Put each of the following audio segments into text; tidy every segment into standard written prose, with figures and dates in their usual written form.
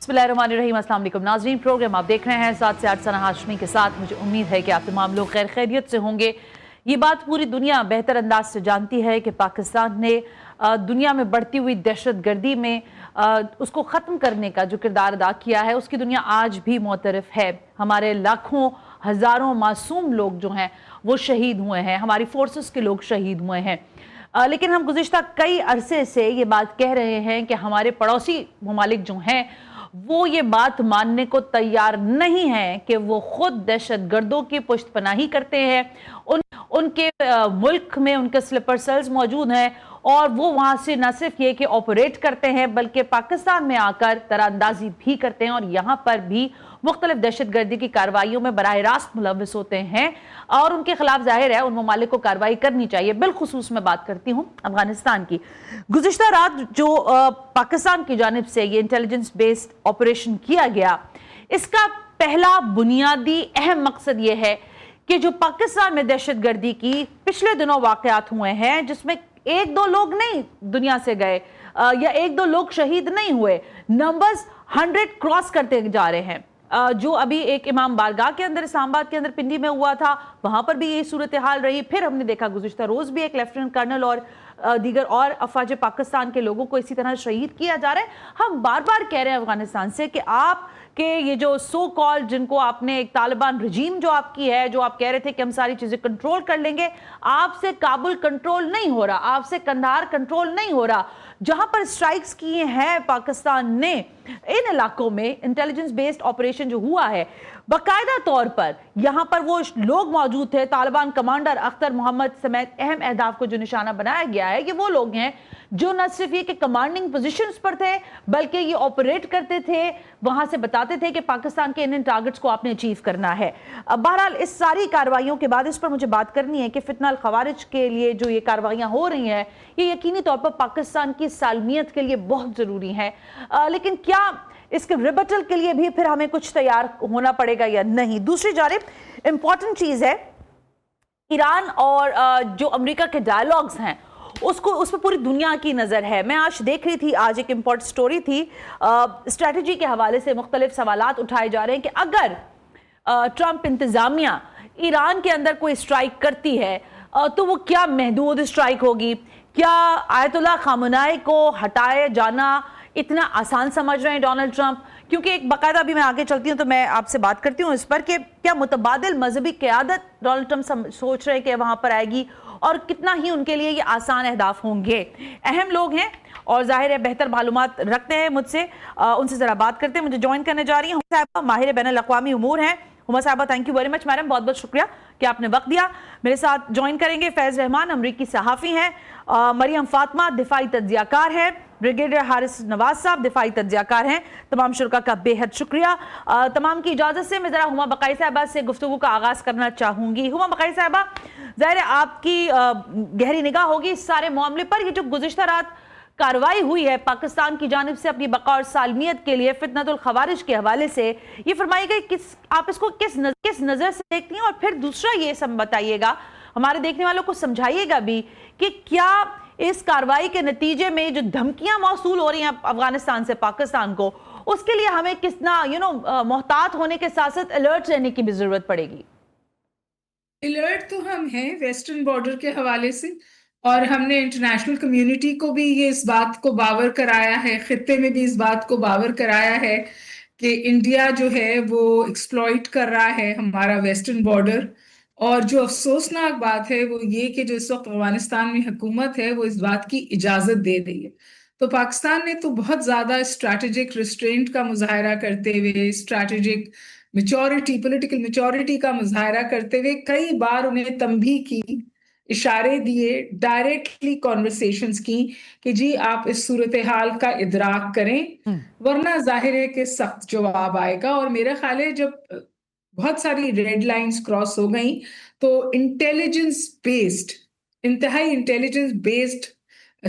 बिस्मिल्लाहिर्रहमानिर्रहीम। अस्सलाम वालेकुम नाज़रीन, प्रोग्राम आप देख रहे हैं 7 से 8 सना हाशमी के साथ। मुझे उम्मीद है कि आप तमाम लोग खैर खैरियत से होंगे। ये बात पूरी दुनिया बेहतर अंदाज से जानती है कि पाकिस्तान ने दुनिया में बढ़ती हुई दहशत गर्दी में उसको ख़त्म करने का जो किरदार अदा किया है उसकी दुनिया आज भी मोतरफ है। हमारे लाखों हज़ारों मासूम लोग जो हैं वो शहीद हुए हैं, हमारी फोर्सेस के लोग शहीद हुए हैं। लेकिन हम गुज़िश्ता कई अरसे से ये बात कह रहे हैं कि हमारे पड़ोसी ममालिक जो हैं वो ये बात मानने को तैयार नहीं है कि वो खुद दहशत गर्दों की पुष्टपनाही करते हैं। उनके मुल्क में उनके स्लीपर सेल्स मौजूद हैं और वो वहां से न सिर्फ ये कि ऑपरेट करते हैं बल्कि पाकिस्तान में आकर तरअंदाजी भी करते हैं और यहाँ पर भी मुख्तलिफ दहशत गर्दी की कार्रवाइयों में बराह रास्त मुलव्वस होते हैं और उनके खिलाफ जाहिर है उन ममालिक को कार्रवाई करनी चाहिए। बिलखुसूस मैं बात करती हूँ अफगानिस्तान की। गुज़िश्ता रात जो पाकिस्तान की जानिब से ये इंटेलिजेंस बेस्ड ऑपरेशन किया गया, इसका पहला बुनियादी अहम मकसद ये है कि जो पाकिस्तान में दहशत गर्दी की पिछले दिनों वाकयात हुए हैं जिसमें एक दो लोग नहीं दुनिया से गए या एक दो लोग शहीद नहीं हुए, नंबर्स 100 क्रॉस करते जा रहे हैं। जो अभी एक इमाम बारगाह के अंदर इस्लामाबाद के अंदर पिंडी में हुआ था वहां पर भी यही सूरत हाल रही। फिर हमने देखा गुज़िश्ता रोज भी एक लेफ्टिनेंट कर्नल और दीगर और अफवाज पाकिस्तान के लोगों को इसी तरह शहीद किया जा रहा है। हम बार बार कह रहे हैं अफगानिस्तान से कि आप कि ये जो सो कॉल जिनको आपने एक तालिबान रजीम जो आपकी है, जो आप कह रहे थे कि हम सारी चीजें कंट्रोल कर लेंगे, आपसे काबुल कंट्रोल नहीं हो रहा, आपसे कंधार कंट्रोल नहीं हो रहा। जहां पर स्ट्राइक्स किए हैं पाकिस्तान ने इन इलाकों में इंटेलिजेंस बेस्ड ऑपरेशन जो हुआ है, बाकायदा तौर पर यहां पर वो लोग मौजूद थे, तालिबान कमांडर अख्तर मोहम्मद समेत अहम अहदाफ को जो निशाना बनाया गया है ये वो लोग हैं जो न सिर्फ ये कि कमांडिंग पोजीशंस पर थे बल्कि ये ऑपरेट करते थे, वहां से बताते थे कि पाकिस्तान के इन टारगेट्स को आपने अचीव करना है। बहरहाल इस सारी कार्रवाइयों के बाद इस पर मुझे बात करनी है कि फितना अल खवारिज के लिए जो ये कार्रवाइयां हो रही हैं ये यकीनी तौर पर पाकिस्तान की सालमियत के लिए बहुत जरूरी है। लेकिन क्या इसके रिबटल के लिए भी फिर हमें कुछ तैयार होना पड़ेगा या नहीं? दूसरी जानिब इंपॉर्टेंट चीज है ईरान और जो अमेरिका के डायलॉग्स हैं उसको उस पर पूरी दुनिया की नज़र है। मैं आज देख रही थी, आज एक इंपॉर्टेंट स्टोरी थी, स्ट्रैटेजी के हवाले से मुख्तलिफ सवालात उठाए जा रहे हैं कि अगर ट्रंप इंतज़ामिया ईरान के अंदर कोई स्ट्राइक करती है तो वो क्या महदूद स्ट्राइक होगी? क्या आयतुल्लाह खामनेई को हटाए जाना इतना आसान समझ रहे हैं डोनाल्ड ट्रंप? क्योंकि एक बाकायदा अभी मैं आगे चलती हूँ तो मैं आपसे बात करती हूँ इस पर कि क्या मुतबादिल मजहबी क़यादत डोनाल्ड ट्रंप सोच रहे हैं कि वहाँ पर आएगी और कितना ही उनके लिए ये आसान अहदाफ होंगे? अहम लोग हैं और जाहिर है बेहतर मालूमात रखते हैं मुझसे, उनसे ज़रा बात करते हैं। मुझे ज्वाइन करने जा रही हैं माहिर बैनुल अक़वामी उमूर हैं हुमा साहबा। Thank you very much madam, बहुत बहुत शुक्रिया कि आपने वक्त दिया। मेरे साथ ज्वाइन करेंगे फैज़ रहमान, अमरीकी सहाफ़ी हैं, मरियम फातिमा दिफाई तज्ज़ियाकार हैं, ब्रिगेडियर हारिस नवाज साहब दिफाई तज्ज़ियाकार हैं। तमाम शुरका का बेहद शुक्रिया। तमाम की इजाज़त से मैं ज़रा हुमा बकाई साहबा से गुफ्तगू का आगाज़ करना चाहूँगी। हुमा बकाई साहबा, ज़ाहिर है आपकी गहरी निगाह होगी इस सारे मामले पर। ये जो गुज़िश्ता रात कार्रवाई हुई है पाकिस्तान की जानिब से अपनी बका और सालमियत के लिए फितनतुल खवारिज के हवाले से, ये फरमाइएगा आप इसको किस नज़र से देखती हैं? और फिर दूसरा ये सब बताइएगा, हमारे देखने वालों को समझाइएगा भी कि क्या इस कार्रवाई के नतीजे में जो धमकियां मौसूल हो रही हैं अफगानिस्तान से पाकिस्तान को, उसके लिए हमें कितना मोहतात होने के साथ साथ अलर्ट रहने की भी जरूरत पड़ेगी? अलर्ट तो हम हैं वेस्टर्न बॉर्डर के हवाले से, और हमने इंटरनेशनल कम्युनिटी को भी ये इस बात को बावर कराया है, खित्ते में भी इस बात को बावर कराया है कि इंडिया जो है वो एक्सप्लॉइट कर रहा है हमारा वेस्टर्न बॉर्डर। और जो अफसोसनाक बात है वो ये कि जो इस वक्त अफगानिस्तान में हुकूमत है वो इस बात की इजाजत दे रही है। तो पाकिस्तान ने तो बहुत ज्यादा स्ट्रैटेजिक रिस्ट्रेंट का मुजाहरा करते हुए, स्ट्रैटेजिक मेचोरिटी, पॉलिटिकल मेचोरिटी का मुजाहरा करते हुए कई बार उन्हें तंबीह की, इशारे दिए, डायरेक्टली कॉन्वर्सेशंस की कि जी आप इस सूरत हाल का इदराक करें वरना जाहिर है कि सख्त जवाब आएगा। और मेरा ख्याल है जब बहुत सारी रेड लाइंस क्रॉस हो गई तो इंटेलिजेंस बेस्ड, इंतहाई इंटेलिजेंस बेस्ड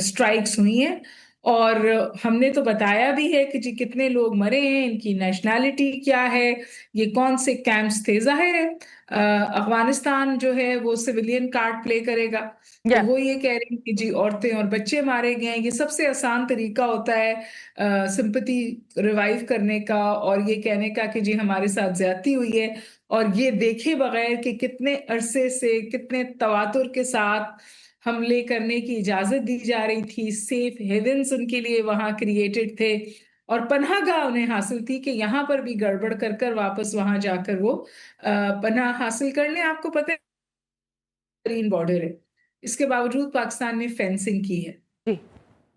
स्ट्राइक्स हुई हैं और हमने तो बताया भी है कि जी कितने लोग मरे हैं, इनकी नेशनैलिटी क्या है, ये कौन से कैंप्स थे। जाहिर है अफगानिस्तान जो है वो सिविलियन कार्ड प्ले करेगा, तो वो ये कह रहे हैं कि जी औरतें और बच्चे मारे गए हैं। ये सबसे आसान तरीका होता है सिंपैथी रिवाइव करने का और ये कहने का कि जी हमारे साथ ज्यादती हुई है, और ये देखे बगैर कि कितने अरसे से कितने तवातुर के साथ हमले करने की इजाजत दी जा रही थी, सेफ हेवन्स उनके लिए वहां क्रिएटेड थे और पनाहगाह उन्हें हासिल थी कि यहाँ पर भी गड़बड़ कर कर वापस वहां जाकर वो पनाह हासिल कर लें। आपको पता है ग्रीन बॉर्डर है, इसके बावजूद पाकिस्तान ने फेंसिंग की है। जी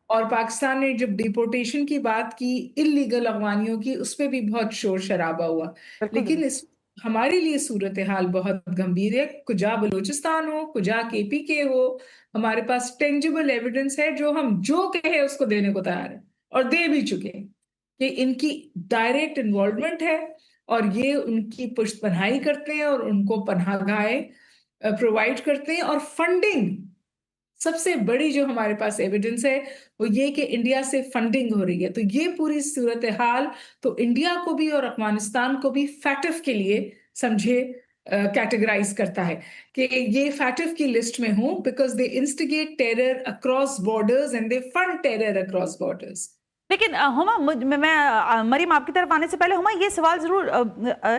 और पाकिस्तान ने जब डिपोर्टेशन की बात की, इलीगल अफगानियों की, उस पर भी बहुत शोर शराबा हुआ। बिल्कुल लेकिन दुरुस्त। इस हमारे लिए सूरत हाल बहुत गंभीर है। कुजा बलूचिस्तान हो, कुजा केपीके हो, हमारे पास टेंजिबल एविडेंस है जो हम जो कहे उसको देने को तैयार है और दे भी चुके हैं कि इनकी डायरेक्ट इन्वॉल्वमेंट है और ये उनकी पुष्टपनाही करते हैं और उनको पनाहगाहें प्रोवाइड करते हैं। और फंडिंग, सबसे बड़ी जो हमारे पास एविडेंस है वो ये कि इंडिया से फंडिंग हो रही है। तो ये पूरी सूरत हाल तो इंडिया को भी और अफगानिस्तान को भी फैटिफ के लिए समझे कैटेगराइज करता है कि ये फैटिफ की लिस्ट में हूं because they instigate terror across borders and they fund terror across borders. लेकिन हुमा, मरीम आपकी तरफ आने से पहले हुमा ये सवाल जरूर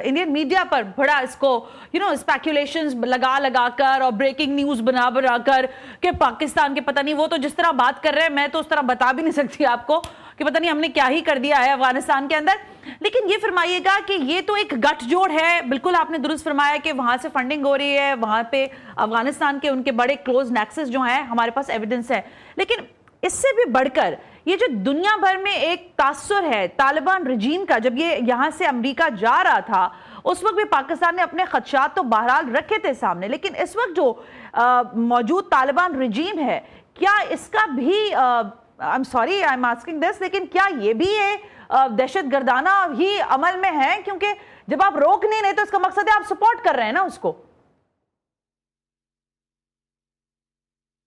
इंडियन मीडिया पर बड़ा इसको स्पेकुलेशंस लगा लगा कर और ब्रेकिंग न्यूज बना बना कर कि पाकिस्तान के पता नहीं, वो तो जिस तरह बात कर रहे हैं मैं तो उस तरह बता भी नहीं सकती आपको कि पता नहीं हमने क्या ही कर दिया है अफगानिस्तान के अंदर। लेकिन ये फरमाइएगा कि ये तो एक गठजोड़ है, बिल्कुल आपने दुरुस्त फरमाया कि वहां से फंडिंग हो रही है, वहां पे अफगानिस्तान के उनके बड़े क्लोज नेक्सस जो हैं, हमारे पास एविडेंस है। लेकिन इससे भी बढ़कर ये जो दुनिया भर में एक तासुर है तालिबान रजीम का, जब ये यहां से अमेरिका जा रहा था उस वक्त भी पाकिस्तान ने अपने खदशात तो बहरहाल रखे थे सामने, लेकिन इस वक्त जो मौजूद तालिबान रजीम है, क्या इसका भी I am sorry I am asking this, लेकिन क्या ये भी दहशत गर्दाना ही अमल में है? क्योंकि जब आप रोक नहीं रहे तो इसका मकसद है आप सपोर्ट कर रहे हैं ना उसको।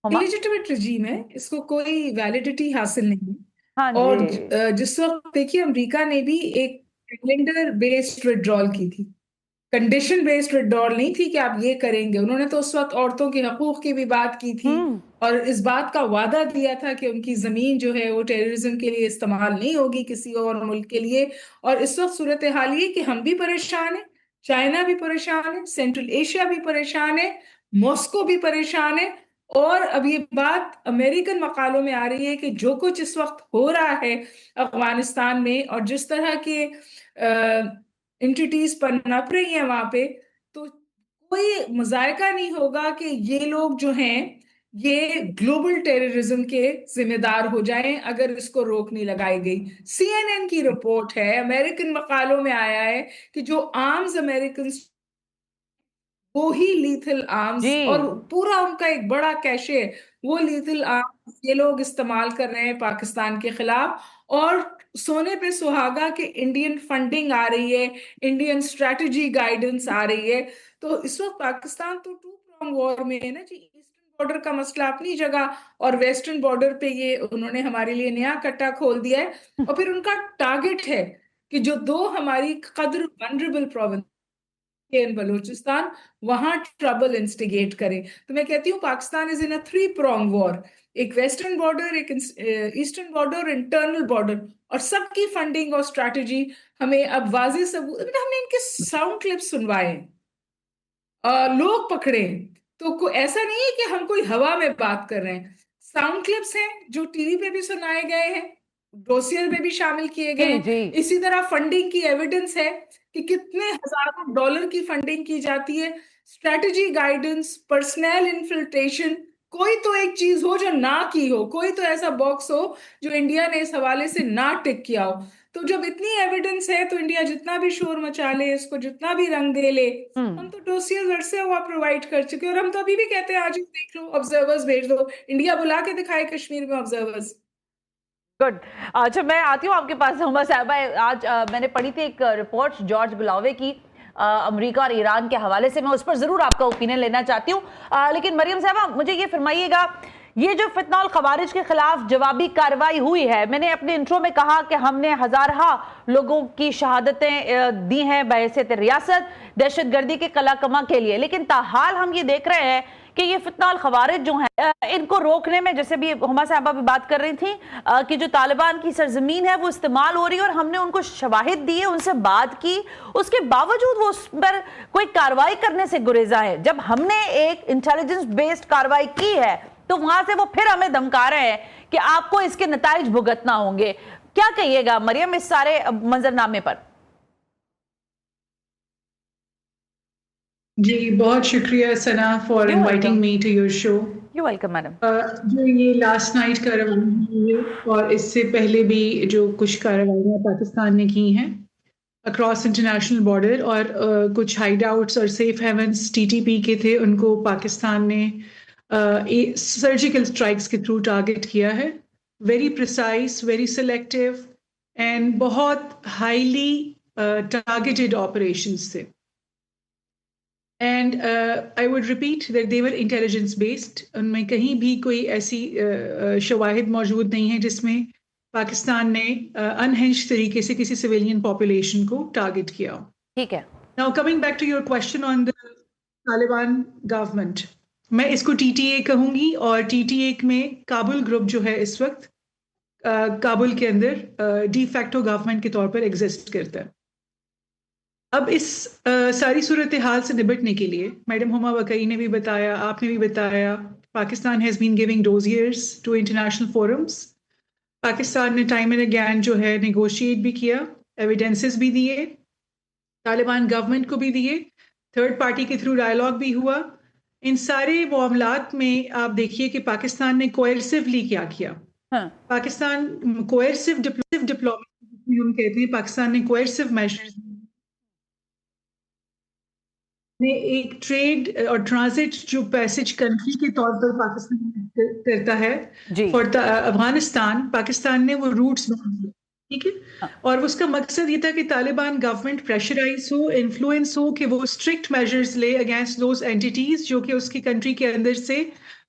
इलिजिटिमेट रजीम है, इसको कोई वैलिडिटी हासिल नहीं। हाँ और जी। जिस वक्त देखिए अमेरिका ने भी एक कैलेंडर बेस्ड विड्रॉल की थी, कंडीशन बेस्ड विड्रॉल नहीं थी कि आप ये करेंगे। उन्होंने तो उस वक्त औरतों के हकूक की भी बात की थी हम्म। और इस बात का वादा दिया था कि उनकी जमीन जो है वो टेररिज्म के लिए इस्तेमाल नहीं होगी किसी और मुल्क के लिए। और इस वक्त सूरत हाल ये कि हम भी परेशान हैं, चाइना भी परेशान है, सेंट्रल एशिया भी परेशान है, मॉस्को भी परेशान है। और अब ये बात अमेरिकन मकालों में आ रही है कि जो कुछ इस वक्त हो रहा है अफगानिस्तान में और जिस तरह के एंटिटीज पनप रही हैं वहां पे, तो कोई मुजायका नहीं होगा कि ये लोग जो हैं ये ग्लोबल टेररिज्म के जिम्मेदार हो जाएं अगर इसको रोक नहीं लगाई गई। सीएनएन की रिपोर्ट है, अमेरिकन मकालों में आया है कि जो आर्म्स अमेरिकन वो ही लीथल जी। आर्म्स और पूरा उनका एक बड़ा कैशे है, वो लीथल आर्म्स ये लोग इस्तेमाल कर रहे हैं पाकिस्तान के खिलाफ। और सोने पे सुहागा कि इंडियन फंडिंग आ रही है, इंडियन स्ट्रेटजी गाइडेंस आ रही है। तो इस वक्त पाकिस्तान तो टू प्रोंग वॉर में है ना जी। ईस्टर्न बॉर्डर का मसला अपनी जगह और वेस्टर्न बॉर्डर पे ये उन्होंने हमारे लिए नया कट्टा खोल दिया है। और फिर उनका टारगेट है कि जो दो हमारी कद्र वनरेबल प्रोविंस इन बलूचिस्तान, वहां ट्रबल इंस्टिगेट करें। तो मैं कहती हूँ Pakistan is in a three prong war, एक वेस्टर्न बॉर्डर, एक ईस्टर्न बॉर्डर, इंटरनल बॉर्डर, और सबकी फंडिंग और स्ट्रैटेजी हमें अब वाजे सबूत, हमने इनके साउंड क्लिप्स सुनवाए, लोग पकड़े। तो ऐसा नहीं है कि हम कोई हवा में बात कर रहे हैं, साउंड क्लिप्स हैं जो टीवी पे भी सुनाए गए हैं, डोसियर में भी शामिल किए गए जी हैं। जी। इसी तरह फंडिंग की एविडेंस है कि कितने हजारों डॉलर की फंडिंग की जाती है। स्ट्रेटजी गाइडेंस, पर्सनल इन्फिल्ट्रेशन, कोई तो एक चीज हो जो ना की हो, कोई तो ऐसा बॉक्स हो जो इंडिया ने इस हवाले से ना टिक किया हो। तो जब इतनी एविडेंस है तो इंडिया जितना भी शोर मचा ले, इसको जितना भी रंग दे ले, हम तो डोसियर अरसे हुआ प्रोवाइड कर चुके हैं। और हम तो अभी भी कहते हैं आज देख लो, ऑब्जर्वर्स भेज दो, इंडिया बुला के दिखाए कश्मीर में ऑब्जर्वर्स। गुड। अच्छा, मैं आती हूँ आपके पास हुमा साहबा। आज मैंने पढ़ी थी एक रिपोर्ट जॉर्ज बुलावे की अमेरिका और ईरान के हवाले से, मैं उस पर जरूर आपका ओपिनियन लेना चाहती हूँ। लेकिन मरियम साहबा मुझे ये फरमाइएगा ये जो फितनौल खवारिज के खिलाफ जवाबी कार्रवाई हुई है, मैंने अपने इंट्रो में कहा कि हमने हजारा लोगों की शहादतें दी हैं बहैसियत रियासत दहशतगर्दी के कलाकमा के लिए, लेकिन ताहाल हम ये देख रहे हैं कि ये फितनौल खवारिज जो है इनको रोकने में, जैसे भी हुमा साहबा भी बात कर रही थी कि जो तालिबान की सरजमीन है वो इस्तेमाल हो रही है और हमने उनको शवाहिद दिए, उनसे बात की, उसके बावजूद वो उस पर कोई कार्रवाई करने से गुरेजा है। जब हमने एक इंटेलिजेंस बेस्ड कार्रवाई की है तो वहां से वो फिर हमें धमका रहे हैं कि आपको इसके नताइज भुगतना होंगे। क्या कहिएगा मरियम इस सारे मंजरनामे पर? जी बहुत शुक्रिया Sana for inviting me to your show. You welcome madam. जो ये लास्ट नाइट कार्रवाई हुई है और इससे पहले भी जो कुछ कार्रवाइयाँ पाकिस्तान ने की हैं अक्रॉस इंटरनेशनल बॉर्डर और कुछ हाइड आउट्स और सेफ हेवन्स टीटीपी के थे, उनको पाकिस्तान ने सर्जिकल स्ट्राइक्स के थ्रू टारगेट किया है। Very precise, very selective and बहुत हाईली टारगेटेड ऑपरेशंस थे। And I would repeat that they were intelligence based. उनमें कहीं भी कोई ऐसी शवाहिद मौजूद नहीं है जिसमें पाकिस्तान ने अनहिंज्ड तरीके से किसी सिविलियन पॉपुलेशन को टारगेट किया। ठीक है। Now coming back to your question on the Taliban government, मैं इसको टीटीए कहूंगी और टीटीए में काबुल ग्रुप जो है इस वक्त काबुल के अंदर डी फैक्टो गवर्नमेंट के तौर पर एग्जिस्ट करता है। अब इस सारी सूरत हाल से निपटने के लिए मैडम हुमा वकई ने भी बताया, आपने भी बताया, Pakistan has been giving dossiers to international forums. Pakistan ने टाइम एंड अगेन जो है नेगोशिएट भी किया, एविडेंसेस भी दिए, तालिबान गवर्नमेंट को भी दिए, थर्ड पार्टी के थ्रू डायलॉग भी हुआ। इन सारे मामलात में आप देखिए कि पाकिस्तान ने कोएर्सिवली क्या किया। पाकिस्तान कोएर्सिव डिप्लोमेसी हम कहते हैं, पाकिस्तान ने कोएर्सिव मेजर्स ने एक ट्रेड और ट्रांजिट जो पैसेज कंट्री के तौर पर पाकिस्तान करता है फॉर अफगानिस्तान, पाकिस्तान ने वो रूट्स बनाए, ठीक है। और उसका मकसद ये था कि तालिबान गवर्नमेंट प्रेशराइज हो, इन्फ्लुएंस हो कि वो स्ट्रिक्ट मेजर्स ले अगेंस्ट दोज एंटिटीज जो कि उसकी कंट्री के अंदर से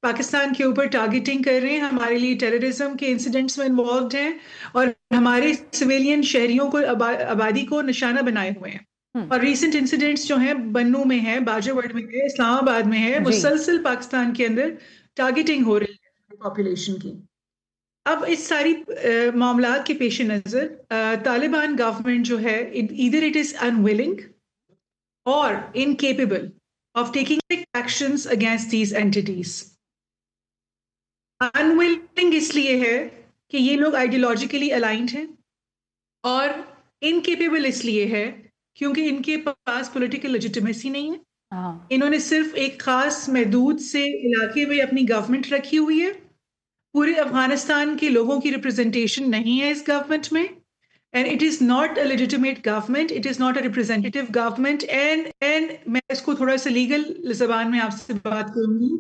पाकिस्तान के ऊपर टारगेटिंग कर रहे हैं, हमारे लिए टेररिज्म के इंसिडेंट्स में इन्वॉल्व हैं और हमारे सिविलियन शहरियों को आबादी को निशाना बनाए हुए हैं। और रीसेंट इंसिडेंट्स जो हैं बन्नू में है, बाजूगढ़ में है, इस्लामाबाद में है, मुसलसल पाकिस्तान के अंदर टारगेटिंग हो रही है पॉपुलेशन की। अब इस सारी मामलात के पेश नज़र तालिबान गवर्नमेंट जो है ईदर इट इज अनविलिंग और incapable of taking actions against these entities. Unwilling इसलिए है कि ये लोग आइडियोलॉजिकली अलाइंड हैं और इनकेपेबल इसलिए है क्योंकि इनके पास पॉलिटिकल लेजिटिमेसी नहीं है। इन्होंने सिर्फ एक खास महदूद से इलाके में अपनी गवर्नमेंट रखी हुई है, पूरे अफगानिस्तान के लोगों की रिप्रेजेंटेशन नहीं है इस गवर्नमेंट में, and it is not a legitimate government, it is not a representative government. And मैं इसको थोड़ा सा लीगल जबान में आपसे बात करूंगी,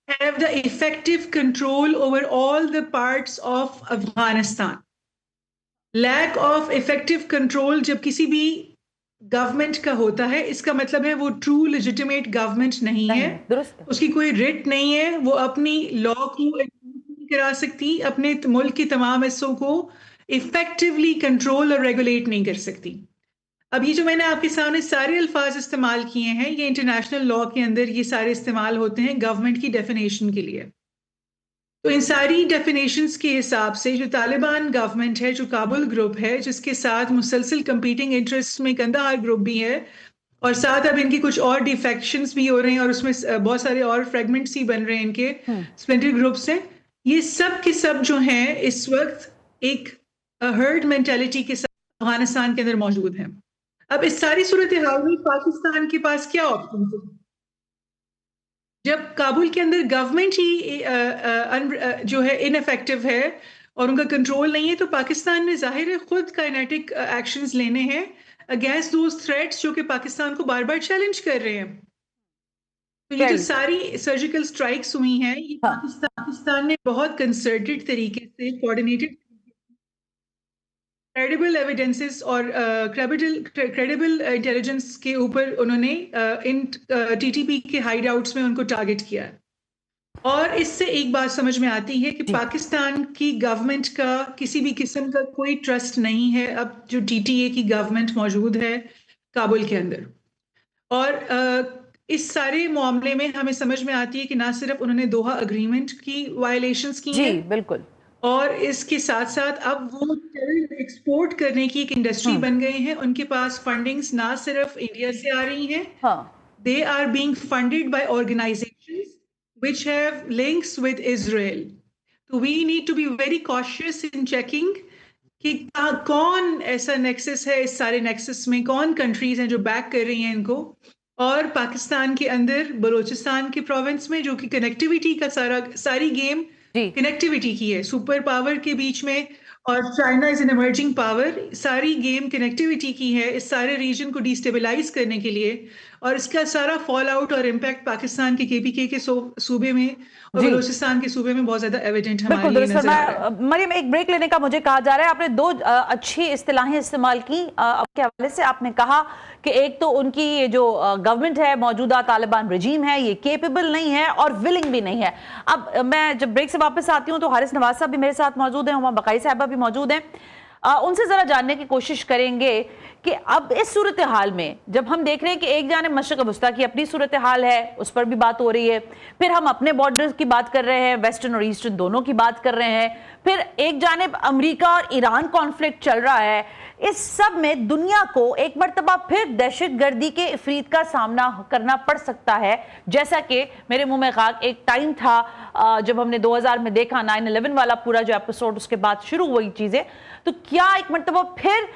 have the effective control over all the parts of Afghanistan. Lack of effective control जब किसी भी गवर्नमेंट का होता है, इसका मतलब है वो ट्रू लेजिटिमेट गवर्नमेंट नहीं है, उसकी कोई रिट नहीं है, वो अपनी लॉ को नहीं करा सकती, अपने मुल्क के तमाम हिस्सों को इफेक्टिवली कंट्रोल और रेगुलेट नहीं कर सकती। अब ये जो मैंने आपके सामने सारे अल्फाज इस्तेमाल किए हैं, ये इंटरनेशनल लॉ के अंदर ये सारे इस्तेमाल होते हैं गवर्नमेंट की डेफिनेशन के लिए। तो इन सारी डेफिनेशंस के हिसाब से जो तालिबान गवर्नमेंट है, जो काबुल ग्रुप है, जिसके साथ मुसलसल कंपीटिंग इंटरेस्ट में कंदाहार ग्रुप भी है और साथ अब इनकी कुछ और डिफेक्शंस भी हो रहे हैं और उसमें बहुत सारे और फ्रेगमेंट्स ही बन रहे हैं इनके स्प्लिंटर ग्रुप से, ये सब के सब जो हैं इस वक्त एक हर्ड मेंटालिटी के साथ अफगानिस्तान के अंदर मौजूद हैं। अब इस सारी सूरत हाल में पाकिस्तान के पास क्या ऑप्शन है? जब काबुल के अंदर गवर्नमेंट ही जो है इनफेक्टिव है और उनका कंट्रोल नहीं है, तो पाकिस्तान ने जाहिर है खुद काइनेटिक एक्शंस लेने हैं अगेंस्ट दोज थ्रेट्स जो कि पाकिस्तान को बार बार चैलेंज कर रहे हैं। तो ये जो सारी सर्जिकल स्ट्राइक्स हुई हैं, ये पाकिस्तान ने बहुत कंसर्टेड तरीके से, कोऑर्डिनेटेड क्रेडिबल एविडेंसेस और क्रेडिबल इंटेलिजेंस के ऊपर उन्होंने इन टीटीपी के हाइड आउट्स में उनको टारगेट किया। और इससे एक बात समझ में आती है कि पाकिस्तान की गवर्नमेंट का किसी भी किस्म का कोई ट्रस्ट नहीं है अब जो टीटीए की गवर्नमेंट मौजूद है काबुल के अंदर। और इस सारे मामले में हमें समझ में आती है कि ना सिर्फ उन्होंने दोहा अग्रीमेंट की वायलेशंस की हैं, बिल्कुल, और इसके साथ साथ अब वो टेरर एक्सपोर्ट करने की एक इंडस्ट्री बन गए हैं। उनके पास फंडिंग्स ना सिर्फ इंडिया से आ रही हैं, they are being funded by organisations which have links with Israel. तो we need to be very cautious in checking कि कौन ऐसा नेक्सस है, इस सारे नेक्सस में कौन कंट्रीज हैं जो बैक कर रही हैं इनको। और पाकिस्तान के अंदर बलूचिस्तान के प्रोविंस में जो कि कनेक्टिविटी का सारी गेम कनेक्टिविटी की है, सुपर पावर के बीच में, और China is an emerging power, सारी गेम कनेक्टिविटी की है इस सारे रीजन को डिस्टेबलाइज करने के लिए। और इसका सारा फॉल आउट और इम्पैक्ट पाकिस्तान के केपीके के सूबे में और बलूचिस्तान के सूबे में बहुत ज्यादा एविडेंट हमारे लिए नजर आ रहा है। मरियम, एक ब्रेक लेने का मुझे कहा जा रहा है। आपने दो अच्छी इस्तिलाहें इस्तेमाल की आपके हवाले से। आपने कहा कि एक तो उनकी जो गवर्नमेंट है, मौजूदा तालिबान रजीम है, ये केपेबल नहीं है और विलिंग भी नहीं है। अब मैं जब ब्रेक से वापस आती हूँ तो हारिस नवाज साहब भी मेरे साथ मौजूद हैं, हुमा बकाई साहबा भी मौजूद हैं। उनसे जरा जानने की कोशिश करेंगे कि अब इस सूरत हाल में जब हम देख रहे हैं कि एक जानिब मशरिक वस्ता की अपनी सूरत हाल है, उस पर भी बात हो रही है, फिर हम अपने बॉर्डर की बात कर रहे हैं, वेस्टर्न और ईस्टर्न दोनों की बात कर रहे हैं, फिर एक जानिब अमेरिका और ईरान कॉन्फ्लिक्ट चल रहा है, इस सब में दुनिया को एक मर्तबा फिर दहशतगर्दी के इफरीत का सामना करना पड़ सकता है। जैसा कि मेरे मुंह में खाक एक टाइम था जब हमने 2000 में देखा 9/11 वाला पूरा जो एपिसोड, उसके बाद शुरू हुई चीजें। तो क्या एक मर्तबा फिर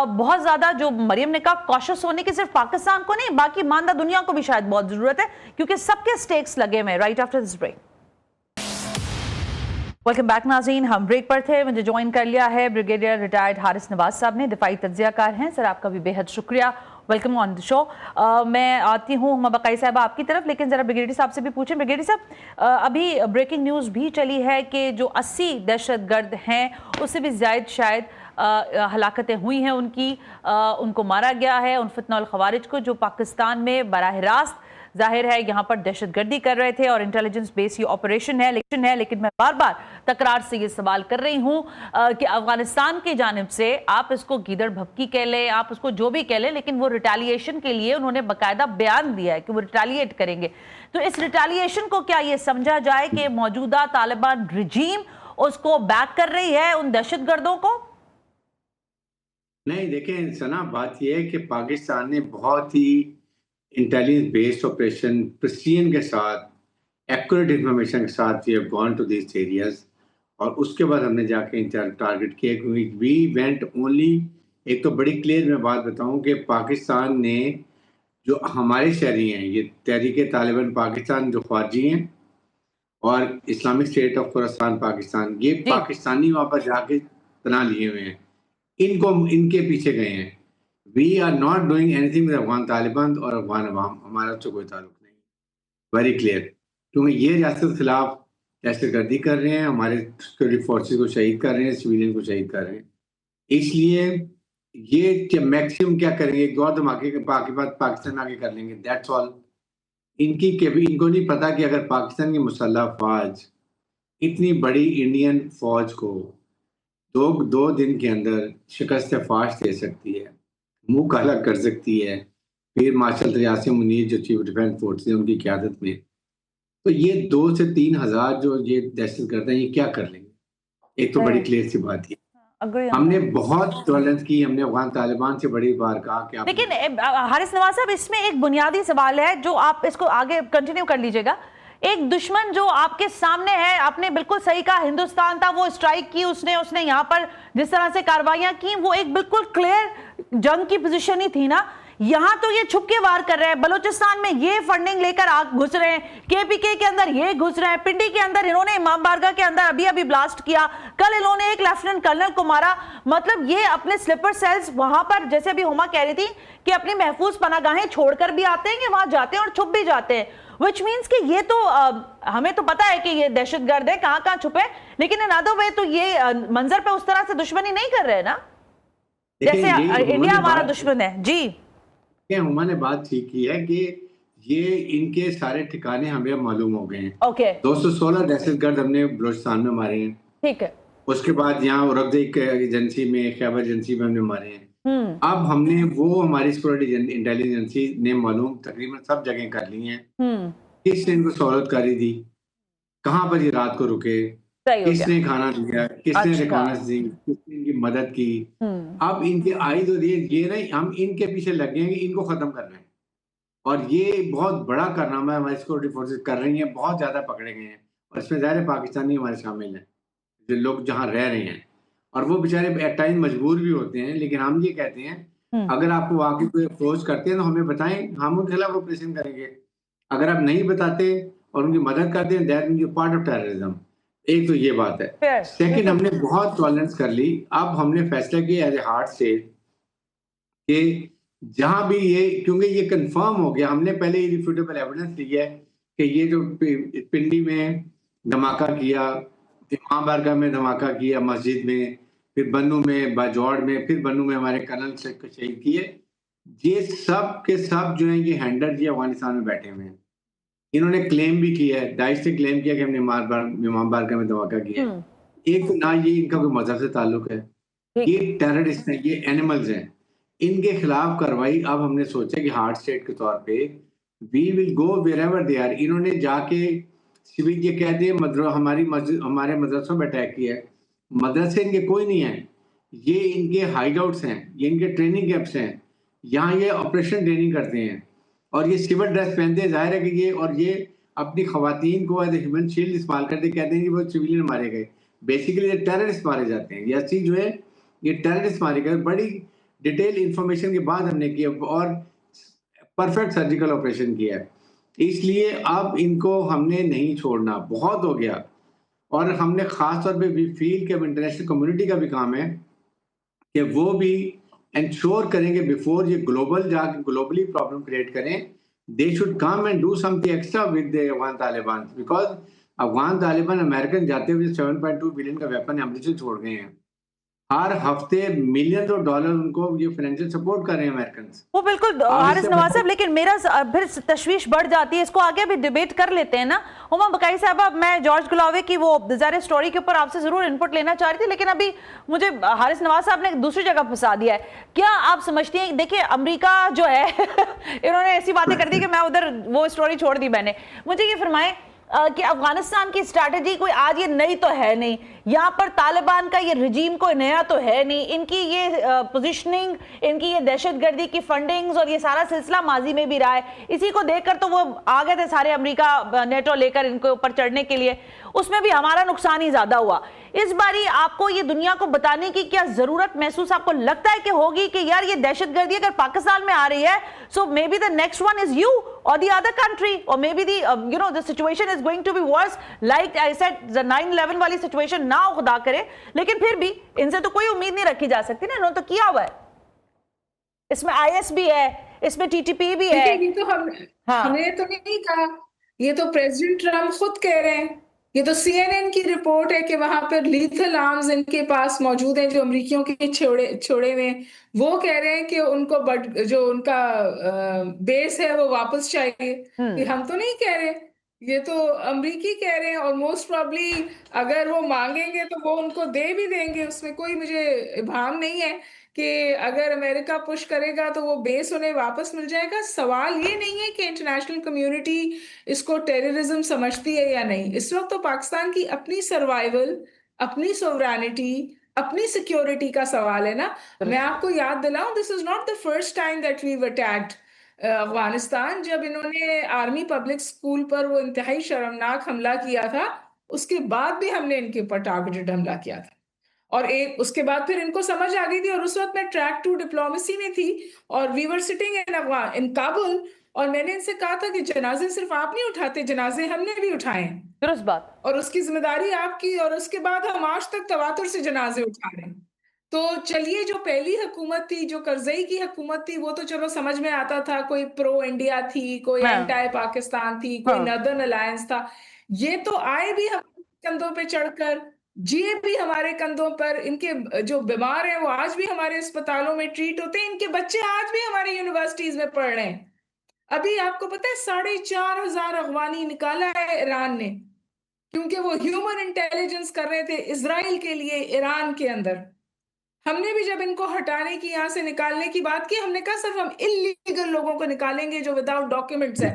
बहुत ज्यादा जो मरियम ने कहा कॉशियस होने की सिर्फ पाकिस्तान को नहीं बाकी मानदा दुनिया को भी शायद बहुत जरूरत है, क्योंकि सबके स्टेक्स लगे हुए। Right after this break. Welcome back नाज़रीन, हम ब्रेक पर थे। मुझे ज्वाइन कर लिया है ब्रिगेडियर रिटायर्ड हारिस नवाज साहब ने, दिफाई तज्जियाकार हैं। सर आपका भी बेहद शुक्रिया, वेलकम ऑन द शो। मैं आती हूँ हुमा बकाई साहब आपकी तरफ, लेकिन ज़रा ब्रिगेडियर साहब से भी पूछें। ब्रिगेडियर साहब, अभी ब्रेकिंग न्यूज़ भी चली है कि जो 80 दहशतगर्द हैं उससे भी ज़ायद शायद हलाकतें हुई हैं उनको मारा गया है, उन फितनल खवारिज को जो पाकिस्तान में बराह रास्त जाहिर है यहाँ पर दहशतगर्दी कर रहे थे और इंटेलिजेंस बेस ये ऑपरेशन है। लेकिन मैं बार बार तकरार से ये सवाल कर रही हूँ कि अफगानिस्तान की जानिब से आप इसको गीदड़ भपकी कह लें, आप उसको जो भी कह लें, लेकिन वो रिटेलिएशन के लिए उन्होंने बाकायदा बयान दिया है कि वो रिटेलिएट करेंगे। तो इस रिटेलिएशन को क्या ये समझा जाए कि मौजूदा तालिबान रजीम उसको बैक कर रही है उन दहशतगर्दों को? नहीं, देखें सना, बात यह है कि पाकिस्तान ने बहुत ही इंटेलिजेंस बेस्ड ऑपरेशन प्रिसीजन के साथ, एक्यूरेट इंफॉर्मेशन के साथ we have gone to this areas, और उसके बाद हमने जाके टारगेट किया। क्योंकि वी वेंट ओनली, एक तो बड़ी क्लियर मैं बात बताऊं कि पाकिस्तान ने जो हमारे शहरी हैं, ये तहरीक तालिबान पाकिस्तान जो ख्वारजी हैं और Islamic state of Khorasan Pakistan, ये पाकिस्तानी वहाँ पर जाके तना लिए हुए हैं, इनके पीछे गए हैं। We are not doing anything with Afghan Taliban और अफगान अवाम, हमारा तो कोई ताल्लुक नहीं, वेरी क्लियर। क्योंकि ये रियासत के खिलाफ दहशतगर्दी कर रहे हैं, हमारे सिक्योरिटी फोर्सेस को शहीद कर रहे हैं, सिविलियन को शहीद कर रहे हैं। इसलिए ये मैक्सिमम क्या करेंगे, गौर धमाके के पाकिस्तान आगे कर लेंगे, दैट्स ऑल। इनको नहीं पता कि अगर पाकिस्तान की मुसल्लह फौज इतनी बड़ी इंडियन फौज को दो दिन के अंदर शिकस्त फाश दे सकती है, मुंह काला कर सकती है, फिर मार्शल रियासी मुनीर जो चीफ डिफेंस फोर्स है उनकी क़यादत में, तो ये 2 से 3 हज़ार जो ये दहशतगर्द हैं, ये क्या कर लेंगे? एक तो बड़ी क्लियर सी बात है। हमने बहुत टॉलरेंस की, हमने अफगान तालिबान से बड़ी बार कहा कि आप, लेकिन हारिस नवाज साहब, इसमें एक बुनियादी सवाल है जो आप इसको आगे कंटिन्यू कर लीजिएगा। एक दुश्मन जो आपके सामने है, आपने बिल्कुल सही कहा, हिंदुस्तान था, वो स्ट्राइक की, उसने यहाँ पर जिस तरह से कार्रवाइयां की, वो एक बिल्कुल क्लियर जंग की पोजीशन ही थी ना। यहाँ तो ये छुप के वार कर रहे हैं, बलूचिस्तान में ये फंडिंग लेकर घुस रहे हैं, केपीके के अंदर ये घुस रहे हैं, पिंडी के अंदर इन्होंने इमाम बारगाह के अंदर अभी ब्लास्ट किया, कल इन्होंने एक लेफ्टिनेंट कर्नल को मारा। मतलब ये अपने स्लीपर सेल्स वहां पर, जैसे अभी हुमा कह रही थी कि अपनी महफूज पनागाहें छोड़कर भी आते हैं, कि वहां जाते हैं और छुप भी जाते हैं। Which means कि ये तो हमें तो पता है कि ये दहशतगर्द है, कहां छुपे, लेकिन इन अदर वे तो ये मंजर पे उस तरह से दुश्मनी नहीं कर रहे हैं ना। जैसे इंडिया हमारा दुश्मन है जी। हुमा ने बात ठीक की है कि ये इनके सारे ठिकाने हमें मालूम हो गए हैं। ओके। 216 दहशतगर्द हमने बलोचिस्तान में मारे हैं। ठीक है। उसके बाद यहाँ औरंगजेब एजेंसी में, खैबर एजेंसी में हमने मारे हैं। अब हमने वो हमारी सिक्योरिटी इंटेलिजेंस ने मालूम तकरीबन सब जगह कर ली हैं। किसने इनको सहूलत करी दी, कहाँ पर ये रात को रुके, किसने खाना दिया, किसने रिकॉनेस दी, किसने इनकी मदद की। अब इनके आई तो ये नहीं, हम इनके पीछे लग गए हैं कि इनको खत्म करना है, और ये बहुत बड़ा कारनामा है हमारी सिक्योरिटी फोर्सेस कर रही हैं। बहुत ज्यादा पकड़े गए हैं, और इसमें ज़ाहिर पाकिस्तानी हमारे शामिल हैं, जो लोग जहाँ रह रहे हैं, और वो बेचारे एट टाइम मजबूर भी होते हैं। लेकिन हम ये कहते हैं अगर आपको वाकई कोई अप्रोच करते हैं तो हमें बताएं, हम उनके खिलाफ ऑपरेशन करेंगे। अगर आप नहीं बताते और उनकी मदद करते हैं, that means you part of terrorism. एक तो ये बात है। सेकंड, हमने बहुत टॉलरेंस कर ली। अब हमने फैसला किया एज ए हार्ट स्टेट कि जहां भी ये, क्योंकि ये कंफर्म हो गया, हमने पहले इरिफ्यूटेबल एविडेंस लिया है कि ये जो पिंडी में धमाका किया, इमाम बारगाह में धमाका किया मस्जिद में, फिर बन्नू में, बाजौड़ में, फिर बन्नू में हमारे कर्नल से शहीद किए, ये सब के सब जो है ये हैंडल जी अफगानिस्तान में बैठे हुए हैं। इन्होंने क्लेम भी किया है, दाइश ने क्लेम किया कि हमने इमाम बारगाह में धमाका किया। एक तो ना ये इनका कोई मजहब से ताल्लुक है, ये टेररिस्ट हैं, ये एनिमल्स हैं, इनके खिलाफ कार्रवाई अब हमने सोचा कि हार्ड स्टेट के तौर पे we will go wherever they are. इन्होंने जाके सिविल ये कहते हैं हमारी मस्जिद, हमारे मदरसों में अटैक किया है। मदरसे इनके कोई नहीं है, ये इनके हाइड आउट्स हैं, ये इनके ट्रेनिंग कैंप्स हैं, यहाँ ये ऑपरेशन ट्रेनिंग करते हैं, और ये सिविल ड्रेस पहनते हैं। जाहिर है कि ये अपनी खवातीन को एज ह्यूमन शील्ड इस्तेमाल करते, कहते हैं कि वो सिविलियन मारे गए। बेसिकली ये टेररिस्ट मारे जाते हैं, यासी जो है ये टेररिस्ट मारे गए। बड़ी डिटेल इंफॉर्मेशन के बाद हमने किया और परफेक्ट सर्जिकल ऑपरेशन किया है। इसलिए अब इनको हमने नहीं छोड़ना, बहुत हो गया। और हमने खास तौर पे भी फील कि अब इंटरनेशनल कम्युनिटी का भी काम है कि वो भी इंश्योर करेंगे बिफोर ये ग्लोबली प्रॉब्लम क्रिएट करें, they should come and do something extra with the Afghan Taliban, because Afghan Taliban American जाते हुए 7.2 बिलियन का वेपन अमेरिका छोड़ गए हैं। हर हफ्ते मिलियन ऑफ डॉलर उनको ये फाइनेंशियल सपोर्ट कर रहे हैं अमेरिकन। वो बिल्कुल हारिस नवाज साहब, लेकिन मेरा फिर तशवीश बढ़ जाती है। इसको आगे भी डिबेट कर लेते हैं ना। हुमा बकाई साहब, मैं जॉर्ज गुलावे की वो डिजायर स्टोरी के ऊपर आपसे जरूर इनपुट लेना चाह रही थी, लेकिन अभी मुझे हारिस नवाज साहब ने दूसरी जगह फंसा दिया है। क्या आप समझते हैं, देखिए अमेरिका जो है इन्होंने ऐसी बातें कर दी कि मैं उधर वो स्टोरी छोड़ दी मैंने। मुझे ये फरमाएं कि अफगानिस्तान की स्ट्रैटेजी कोई आज ये नई तो है नहीं, यहाँ पर तालिबान का ये रिजीम कोई नया तो है नहीं, इनकी ये पोजीशनिंग, इनकी ये दहशतगर्दी की फंडिंग्स और ये सारा सिलसिला माजी में भी रहा है। इसी को देखकर तो वो आ गए थे सारे अमेरिका नेटो लेकर इनके ऊपर चढ़ने के लिए, उसमें भी हमारा नुकसान ही ज्यादा हुआ। इस बारी आपको ये दुनिया को बताने की क्या जरूरत महसूस आपको लगता है कि होगी कि यार ये दहशतगर्दी अगर पाकिस्तान में आ रही है, so may be the next one is you और द अदर कंट्री, और may be the situation is going to be worse, like I said the 9/11 वाली सिचुएशन ना हो, खुदा करे। लेकिन फिर भी इनसे तो कोई उम्मीद नहीं रखी जा सकती ना, इन्होंने तो किया हुआ है। इसमें IS भी है, इसमें TTP भी है। ये तो हमने तो नहीं कहा, ये तो प्रेसिडेंट ट्रम्प खुद कह रहे हैं। ये तो CNN की रिपोर्ट है कि वहां पर लीथल आर्म्स इनके पास मौजूद हैं जो अमरीकियों के छोड़े हुए हैं। वो कह रहे हैं कि उनको जो उनका बेस है वो वापस चाहिए। कि हम तो नहीं कह रहे, ये तो अमरीकी कह रहे हैं, और मोस्ट प्रॉब्ली अगर वो मांगेंगे तो वो उनको दे भी देंगे। उसमें कोई मुझे इबाम नहीं है कि अगर अमेरिका पुश करेगा तो वो बेस उन्हें वापस मिल जाएगा। सवाल ये नहीं है कि इंटरनेशनल कम्युनिटी इसको टेररिज्म समझती है या नहीं। इस वक्त तो पाकिस्तान की अपनी सर्वाइवल, अपनी सोवरेनिटी, अपनी सिक्योरिटी का सवाल है ना। मैं आपको याद दिलाऊं, this is not the first time that we attacked Afghanistan. जब इन्होंने आर्मी पब्लिक स्कूल पर वो इंतहाई शर्मनाक हमला किया था, उसके बाद भी हमने इनके ऊपर टारगेटेड हमला किया था, और उसके बाद फिर इनको समझ आ गई थी। और उस वक्त मैं ट्रैक 2 डिप्लोमेसी में थी और we were sitting in Kabul, और मैंने इनसे कहा था कि जनाजे सिर्फ आप नहीं उठाते, जनाजे हमने भी उठाए हैं, दुरुस्त बात, और उसकी जिम्मेदारी आपकी। और उसके बाद हम आज तक तवातुर से जनाजे उठा रहे हैं। तो चलिए, जो पहली हुकूमत थी, जो करजई की हुकूमत थी, वो तो चलो समझ में आता था, कोई प्रो इंडिया थी, कोई एंटी पाकिस्तान थी, कोई नॉर्दर्न अलायंस था। ये तो आए भी हम कंधों पे चढ़कर, जिए भी हमारे कंधों पर, इनके जो बीमार हैं वो आज भी हमारे अस्पतालों में ट्रीट होते हैं, इनके बच्चे आज भी हमारी यूनिवर्सिटीज में पढ़ रहे हैं। अभी आपको पता है 4,500 अफगानी निकाला है ईरान ने, क्योंकि वो ह्यूमन इंटेलिजेंस कर रहे थे इजराइल के लिए ईरान के अंदर। हमने भी जब इनको हटाने की, यहां से निकालने की बात की, हमने कहा सिर्फ हम इलीगल लोगों को निकालेंगे जो विदाउट डॉक्यूमेंट्स है,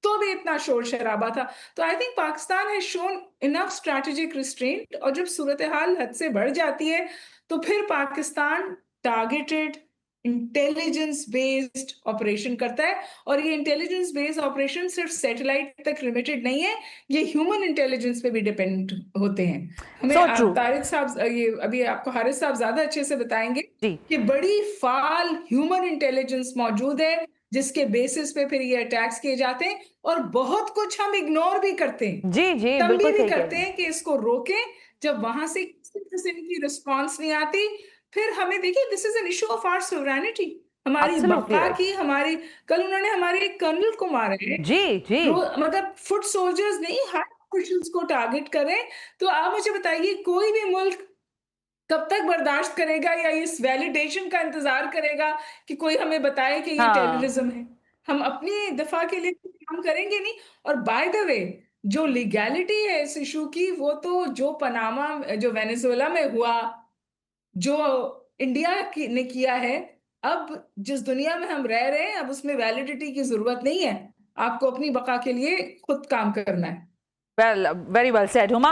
तो भी इतना शोर शराबा था। तो I think Pakistan has shown enough strategic restraint, और जब सूरत हाल हद से बढ़ जाती है तो फिर Pakistan targeted intelligence based operation करता है। और ये इंटेलिजेंस बेस्ड ऑपरेशन सिर्फ सैटेलाइट तक लिमिटेड नहीं है, ये ह्यूमन इंटेलिजेंस पे भी डिपेंड होते हैं। हमें तारिक साहब, ये अभी आपको हारिस साहब ज्यादा अच्छे से बताएंगे कि बड़ी फाल ह्यूमन इंटेलिजेंस मौजूद है जिसके बेसिस पे फिर ये अटैक्स किए जाते हैं, और बहुत कुछ हम इग्नोर भी करते हैं, जी जी, तंबी भी करते हैं कि इसको रोकें। जब वहां से किसी किस्म की रिस्पॉन्स नहीं आती, फिर हमें देखिए this is an issue of our sovereignty, हमारी बका की, हमारी, कल उन्होंने हमारे एक कर्नल को मारा है जी जी, मतलब फुट सोल्जर्स नहीं, हाई ऑफिशियल्स को टारगेट करें। तो आप मुझे बताइए कोई भी मुल्क कब तक बर्दाश्त करेगा या इस वैलिडेशन का इंतजार करेगा कि कोई हमें बताए कि ये टेररिज्म है? हम अपनी दफा के लिए काम करेंगे नहीं। और बाय द वे, जो लीगैलिटी है इस इशू की, वो तो जो पनामा, जो वेनेजुएला में हुआ, जो इंडिया ने किया है, अब जिस दुनिया में हम रह रहे हैं अब उसमें वैलिडिटी की जरूरत नहीं है, आपको अपनी बका के लिए खुद काम करना है। Very well said Huma.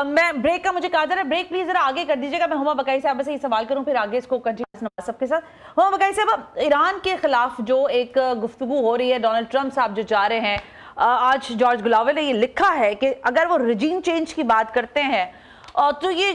मैं ब्रेक का मुझे कहा जा रहा है, ब्रेक प्लीज जरा आगे कर दीजिएगा, मैं हुमा बकाई साहब से ही सवाल करूं फिर आगे इसको कंटिन्यू सबके साथ। हुमा बकाई साहब, ईरान के खिलाफ जो एक गुफ्तगू हो रही है, डोनाल्ड ट्रंप साहब जो जा रहे हैं, आज जॉर्ज गुलावे ने ये लिखा है कि अगर वो रिजीम चेंज की बात करते हैं तो ये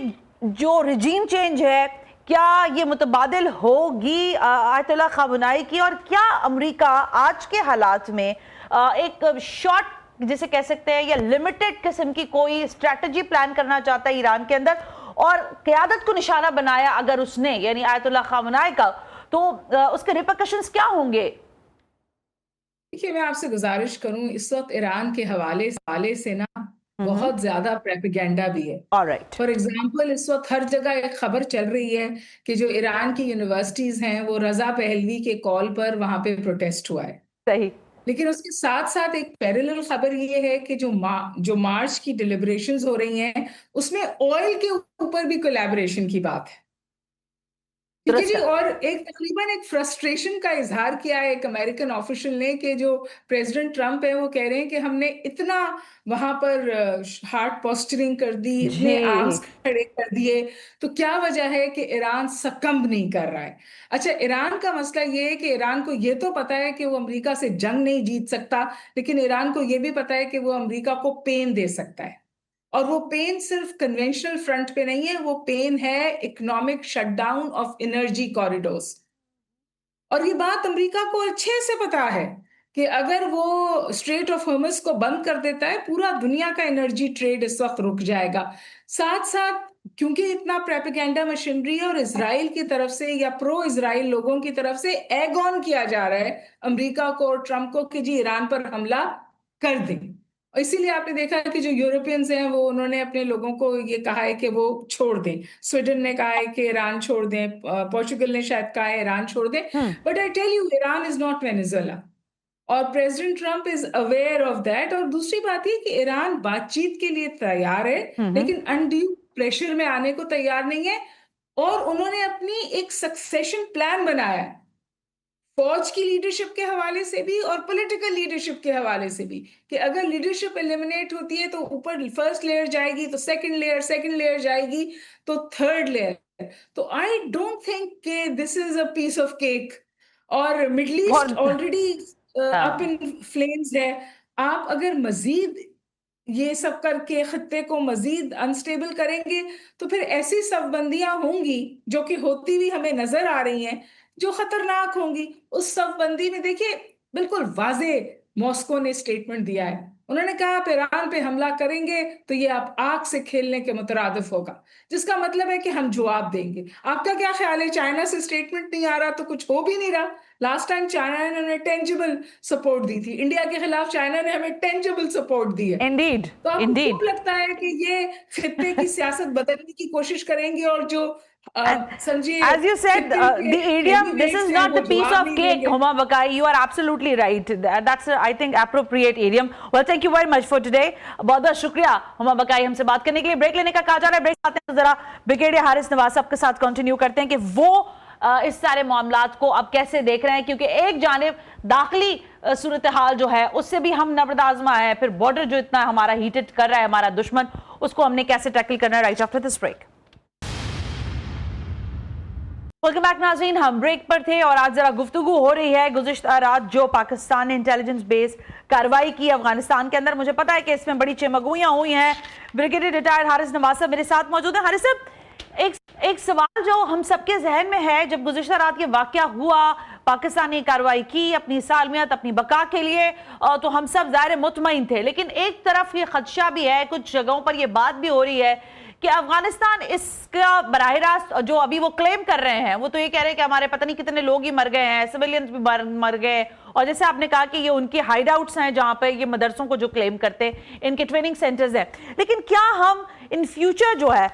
जो रिजीम चेंज है क्या ये मुतबादिल होगी आयतुल्लाह खामेनी की, और क्या अमेरिका आज के हालात में एक शॉर्ट जिसे कह सकते हैं या लिमिटेड किस्म की कोई स्ट्रेटजी प्लान करना चाहता है ईरान के अंदर, और क़यादत को निशाना बनाया अगर उसने, यानी आयतुल्लाह खामेनी का, तो उसके रिपरकशंस क्या होंगे? देखिए, मैं आपसे गुजारिश करूं, इस वक्त ईरान के हवाले से ना बहुत ज्यादा प्रोपेगेंडा भी है। फॉर एग्जाम्पल, इस वक्त हर जगह एक खबर चल रही है कि जो ईरान की यूनिवर्सिटीज हैं वो रजा पहलवी के कॉल पर वहां पे प्रोटेस्ट हुआ है। सही। लेकिन उसके साथ साथ एक पैरेलल खबर ये है कि जो मार्च की डिलिब्रेशंस हो रही हैं उसमें ऑयल के ऊपर भी कोलैबोरेशन की बात है। ठीक है जी। और एक तकरीबन एक फ्रस्ट्रेशन का इजहार किया है एक अमेरिकन ऑफिशियल ने कि जो प्रेसिडेंट ट्रंप है वो कह रहे हैं कि हमने इतना वहां पर हार्ड पोस्चरिंग कर दी, इतने आर्म्स खड़े कर दिए, तो क्या वजह है कि ईरान सकम्ब नहीं कर रहा है? अच्छा, ईरान का मसला ये है कि ईरान को ये तो पता है कि वो अमेरिका से जंग नहीं जीत सकता, लेकिन ईरान को ये भी पता है कि वो अमेरिका को पेन दे सकता है। और वो पेन सिर्फ कन्वेंशनल फ्रंट पे नहीं है, वो पेन है economic shutdown of energy corridors. और ये बात अमेरिका को अच्छे से पता है कि अगर वो स्ट्रेट ऑफ हॉर्मुज को बंद कर देता है, पूरा दुनिया का एनर्जी ट्रेड इस वक्त रुक जाएगा। साथ साथ क्योंकि इतना प्रोपेगेंडा मशीनरी है और इजराइल की तरफ से या प्रो इजराइल लोगों की तरफ से एग ऑन किया जा रहा है अमेरिका को और ट्रंप को कि जी ईरान पर हमला कर दें। इसीलिए आपने देखा कि जो यूरोपियंस हैं वो उन्होंने अपने लोगों को ये कहा है कि वो छोड़ दें। स्वीडन ने कहा है कि ईरान छोड़ दें, पोर्चुगल ने शायद कहा है ईरान छोड़ दें। But I tell you, Iran is not Venezuela, और president Trump is aware of that. और दूसरी बात ये कि ईरान बातचीत के लिए तैयार है लेकिन अनड्यू प्रेशर में आने को तैयार नहीं है। और उन्होंने अपनी एक सक्सेशन प्लान बनाया है, फौज की लीडरशिप के हवाले से भी और पॉलिटिकल लीडरशिप के हवाले से भी, कि अगर लीडरशिप एलिमिनेट होती है तो ऊपर फर्स्ट लेयर जाएगी, तो सेकंड लेयर जाएगी, तो थर्ड लेयर। तो आई डोंट थिंक कि this is a piece of cake. और middle east already up in flames है। आप अगर मजीद ये सब करके खत्ते को मजीद अनस्टेबल करेंगे तो फिर ऐसी सफबंदियां होंगी जो कि होती भी हमें नजर आ रही हैं, जो खतरनाक होंगी। उस सफबंदी में देखिए बिल्कुल वाजे मॉस्को ने स्टेटमेंट दिया है, उन्होंने कहा आप ईरान पे हमला करेंगे तो ये आप आग से खेलने के मुतरादिफ होगा, जिसका मतलब है कि हम जवाब देंगे। आपका क्या ख्याल है? चाइना से स्टेटमेंट नहीं आ रहा तो कुछ हो भी नहीं रहा, लास्ट टाइम चाइना ने हमें टेंजिबल सपोर्ट दी थी, इंडिया के खिलाफ चाइना ने हमें टेंजिबल सपोर्ट दी है। इंडीड, तो आपको इंडीड क्यों लगता है कि ये खित्ते की सियासत बदलने की कोशिश करेंगे और जो Sanjay, as you said, the idiom, this is not the piece of cake, Huma Bakai. You are absolutely right. That's I think appropriate idiom. Well, thank you very much for today. बहुत बहुत शुक्रिया हुमा बकाई हमसे बात करने के लिए। ब्रेक लेने का कहा जा रहा है, ब्रेक आते हैं तो जरा ब्रिगेडियर हारिस नवाज साहब के साथ कंटिन्यू करते हैं कि वो इस सारे मामलात को अब कैसे देख रहे हैं, क्योंकि एक जानिब दाखिली सूरत हाल जो है उससे भी हम नबरद आजमा है, फिर बॉर्डर जो इतना हमारा हीटेड कर रहा है हमारा दुश्मन, उसको हमने कैसे टैकल करना है। Right after this break. Welcome back नाज़रीन, हम ब्रेक पर थे और आज जरा गुफ्तगू हो रही है गुज़िश्ता रात जो पाकिस्तान ने इंटेलिजेंस बेस कार्रवाई की अफगानिस्तान के अंदर। मुझे पता है कि इसमें बड़ी चमगुइयां हुई हैं। ब्रिगेडियर रिटायर्ड हारिस नवाज साहब मेरे साथ मौजूद हैं। हारिस साहब, एक सवाल जो हम सबके जहन में है, जब गुज़िश्ता रात ये वाक़या हुआ, पाकिस्तान ने कार्रवाई की अपनी सालमियत अपनी बका के लिए, तो हम सब ज़ाहिर मुतमईन थे, लेकिन एक तरफ ये खदशा भी है, कुछ जगहों पर यह बात भी हो रही है कि अफगानिस्तान इसका बराह रास्त जो अभी वो क्लेम कर रहे हैं, वो तो ये कह रहे हैं कि हमारे पता नहीं कितने लोग ही मर गए हैं, सिविलियंस भी मर गए, और जैसे आपने कहा कि ये उनके हाइड आउट्स हैं जहां पे ये मदरसों को जो क्लेम करते हैं, इनके ट्रेनिंग सेंटर्स हैं। लेकिन क्या हम इन फ्यूचर जो है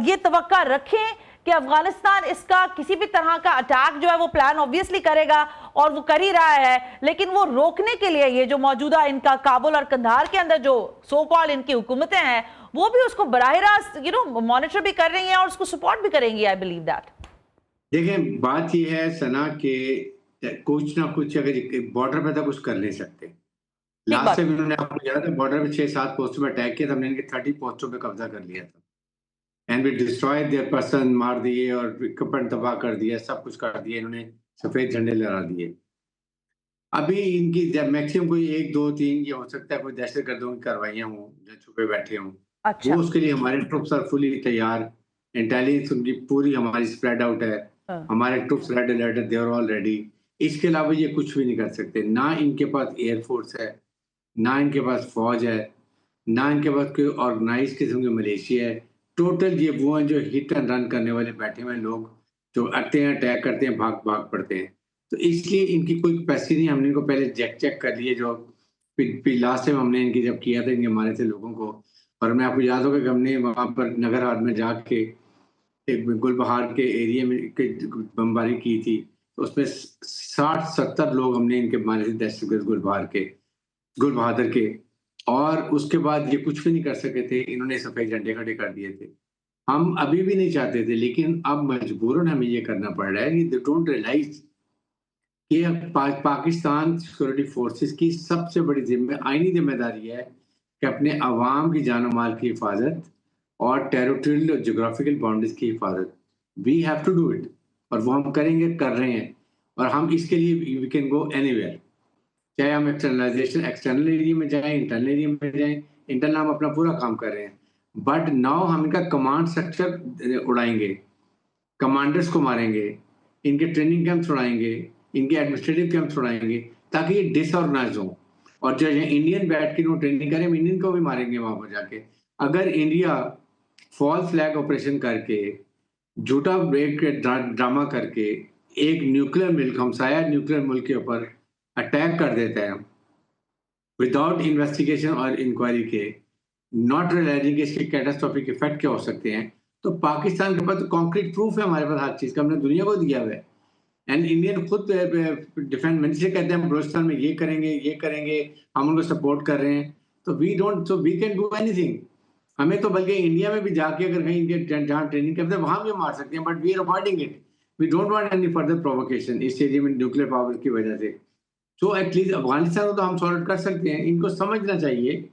ये तवक्का रखें कि अफगानिस्तान इसका किसी भी तरह का अटैक जो है वो प्लान ऑब्वियसली करेगा, और वो कर ही रहा है, लेकिन वो रोकने के लिए ये जो मौजूदा इनका काबुल और कंधार के अंदर जो सो कॉल इनकी हुकूमतें हैं, वो भी उसको बराह रास्त मॉनिटर भी कर रही हैं और उसको सपोर्ट भी करेंगी। I believe that. देखें, बात ये है सना के कुछ ना कुछ अगर बॉर्डर पे तो कुछ कर नहीं सकते। लास्ट टाइम उन्होंने आपको याद है बॉर्डर पे 6-7 पोस्टों पे अटैक किया था, हमने इनके 30 पोस्टों पे कब्जा कर लिया था, and we destroyed their person, मार दिए और इक्विपमेंट तबाह कर दिया, सब कुछ कर दिया, इन्होंने सफेद झंडे लहरा दिए। अभी इनकी मैक्सिमम कोई 1, 2, 3 ये हो सकता है कोई दहशतगर्दों की कार्रवाइयां हों जो छुपे बैठे हों। अच्छा। वो उसके लिए हमारे ट्रुप्स आर फुली तैयार, इंटेलिजेंस उनकी पूरी हमारी स्प्रेड आउट है, हमारे ट्रुप्स रेड अलर्ट है, दे आर ऑल रेडी। इसके अलावा ये कुछ भी नहीं कर सकते। ना इनके पास एयरफोर्स है, ना इनके पास फौज है, ना इनके पास कोई ऑर्गेनाइज किस्म की मलेशिया है। टोटल ये वो हैं जो हिट एंड रन करने वाले बैठे हुए लोग, जो आते हैं अटैक करते हैं, भाग भाग पड़ते हैं। तो इसलिए इनकी कोई कैपेसिटी नहीं। हमने इनको पहले चेक कर लिए, जो लास्ट टाइम हमने इनकी जब किया था, इनके मारे थे लोगों को, और मैं आपको याद होगा कि हमने वहाँ पर नगर हाट में जाके एक गुलबहार के एरिया में बमबारी की थी, तो उसमें 60-70 लोग हमने इनके मारे थे, दहशतगर्द गुल बहादुर के, और उसके बाद ये कुछ भी नहीं कर सके थे। इन्होंने सफेद झंडे खड़े कर दिए थे। हम अभी भी नहीं चाहते थे, लेकिन अब मजबूरन हमें ये करना पड़ रहा है। दे डोंट रियलाइज कि पाकिस्तान सिक्योरिटी फोर्सेस की सबसे बड़ी आईनी जिम्मेदारी है कि अपने अवाम की जान माल की हिफाजत और टेरिटोरियल और जोग्राफिकल बाउंड्रीज की हिफाजत। We have to do it, और वो हम करेंगे, कर रहे हैं, और हम इसके लिए वी कैन गो एनीवेयर, चाहे हम एक्सटर्नल एरिया में जाएं, इंटरनल एरिया में जाएं। इंटरनल हम अपना पूरा काम कर रहे हैं, बट नाउ हम इनका कमांड स्ट्रक्चर उड़ाएंगे, कमांडर्स को मारेंगे, इनके ट्रेनिंग कैंप्स उड़ाएंगे, इनके एडमिनिस्ट्रेटिव कैंप्स उड़ाएंगे, ताकि ये डिसऑर्गेनाइज हो। और जो इंडियन बैठ के ट्रेनिंग करें, इंडियन को भी मारेंगे वहां पर जाके। अगर इंडिया फॉल्स फ्लैग ऑपरेशन करके, झूठा ब्रेक ड्रामा करके एक न्यूक्लियर मुल्क, हमसाया न्यूक्लियर मुल्क के ऊपर अटैक कर देता है विदाउट इन्वेस्टिगेशन और इंक्वायरी के, नॉट रियलाइजिंग इसके कैटास्ट्रोफिक इफेक्ट क्या हो सकते हैं, तो पाकिस्तान के पास तो कॉन्क्रीट प्रूफ है हमारे पास हर चीज का, हमने दुनिया को दिया हुआ है। एंड इंडियन खुद डिफेंस मिनिस्टर कहते हैं बलोचिस्तान में ये करेंगे, हम उनको सपोर्ट कर रहे हैं। तो वी कैन डू एनीथिंग। हमें तो बल्कि इंडिया में भी जाके अगर कहीं जहाँ ट्रेनिंग करते हैं वहां भी मार सकते हैं, but we are avoiding it. We don't want any further provocation इस एरिया में न्यूक्लियर पावर की वजह से। तो एटलीस्ट अफगानिस्तान को तो हम सॉल्व कर सकते हैं, इनको समझना चाहिए।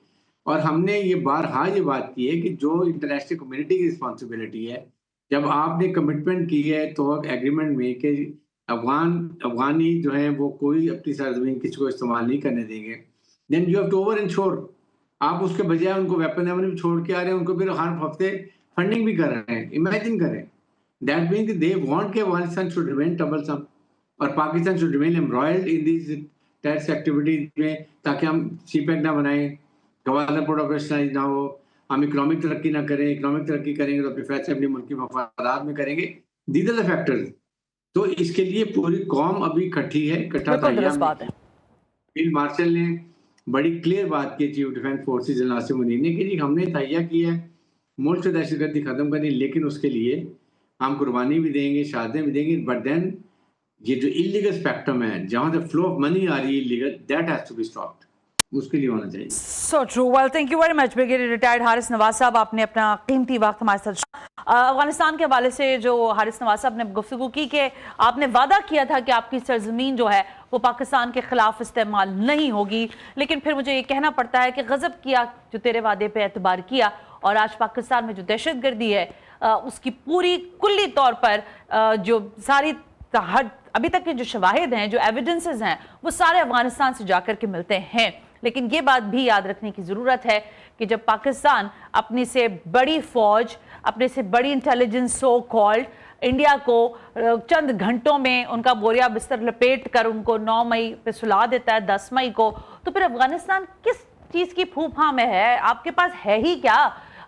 और हमने ये बात की है कि जो इंटरनेशनल कम्युनिटी की रिस्पॉन्सिबिलिटी है, जब आपने कमिटमेंट की है तो एग्रीमेंट में कि अफगानी जो है वो कोई अपनी सरजमीन किसी को इस्तेमाल नहीं करने देंगे, then you have to over ensure. आप उसके बजाय उनको वेपन भी छोड़ के आ रहे हैं, उनको फिर हर हफ्ते फंडिंग भी कर रहे हैं। इमेजिन करें, दैट मीन्स दे वांट कि अफगानिस्तान शुड रिमेन ट्रबलसम और Pakistan should remain embroiled in this terrorist activities में, ताकि हम सीपैक ना बनाएं, गवादर पोर्ट ऑपरेशनलाइज ना हो, हम इकोनॉमिक तरक्की ना करें। इकोनॉमिक तरक्की करेंगे तो अपने फैसले अपने मुल्क के मफादात में करेंगे। These are the factors. तो इसके लिए पूरी कौम अभी इकट्ठी है, इकट्ठा फील्ड मार्शल ने बड़ी क्लियर बात की chief defence forces general Asim Munir ने कि जी हमने तैयार किया है मुल्क से दहशतगर्दी खत्म करनी, लेकिन उसके लिए हम कुर्बानी भी देंगे, शहादतें भी देंगे, बट देन ये जो इलीगल स्पेक्ट्रम है जहां से फ्लो ऑफ मनी आ रही है illegal, that has to be stopped, उसके लिए होना चाहिए। So true. Well, thank you very much brigadier retired Haris Nawaz Sahab, आपने अपना कीमती वक्त हमारे साथ अफगानिस्तान के हवाले से जो हारिस नवाज साहब ने गुफ्तगू की कि आपने वादा किया था कि आपकी सरजमीन जो है वो पाकिस्तान के खिलाफ इस्तेमाल नहीं होगी, लेकिन फिर मुझे ये कहना पड़ता है कि गजब किया जो तेरे वादे पे एतबार किया, और आज पाकिस्तान में जो दहशतगर्दी है उसकी पूरी कुल्ली तौर पर जो सारी अभी तक के जो शवाहिद हैं, जो एविडेंसेस हैं, वो सारे अफगानिस्तान से जाकर के मिलते हैं। लेकिन ये बात भी याद रखने की ज़रूरत है कि जब पाकिस्तान अपनी से बड़ी फौज, अपने से बड़ी इंटेलिजेंस सो कॉल्ड इंडिया को चंद घंटों में उनका बोरिया बिस्तर लपेट कर उनको 9 मई पे सुला देता है 10 मई को, तो फिर अफगानिस्तान किस चीज़ की फूफा में है? आपके पास है ही क्या?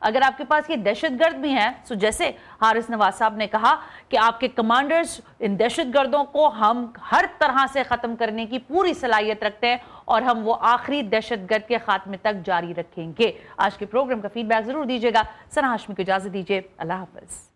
अगर आपके पास ये दहशतगर्द भी हैं, तो जैसे हारिस नवाज साहब ने कहा कि आपके कमांडर्स इन दहशतगर्दों को हम हर तरह से ख़त्म करने की पूरी सलाहियत रखते हैं और हम वो आखिरी दहशतगर्द के खात्मे तक जारी रखेंगे। आज के प्रोग्राम का फीडबैक ज़रूर दीजिएगा। सना हाशमी को इजाज़त दीजिए। अल्लाह हाफ़िज़।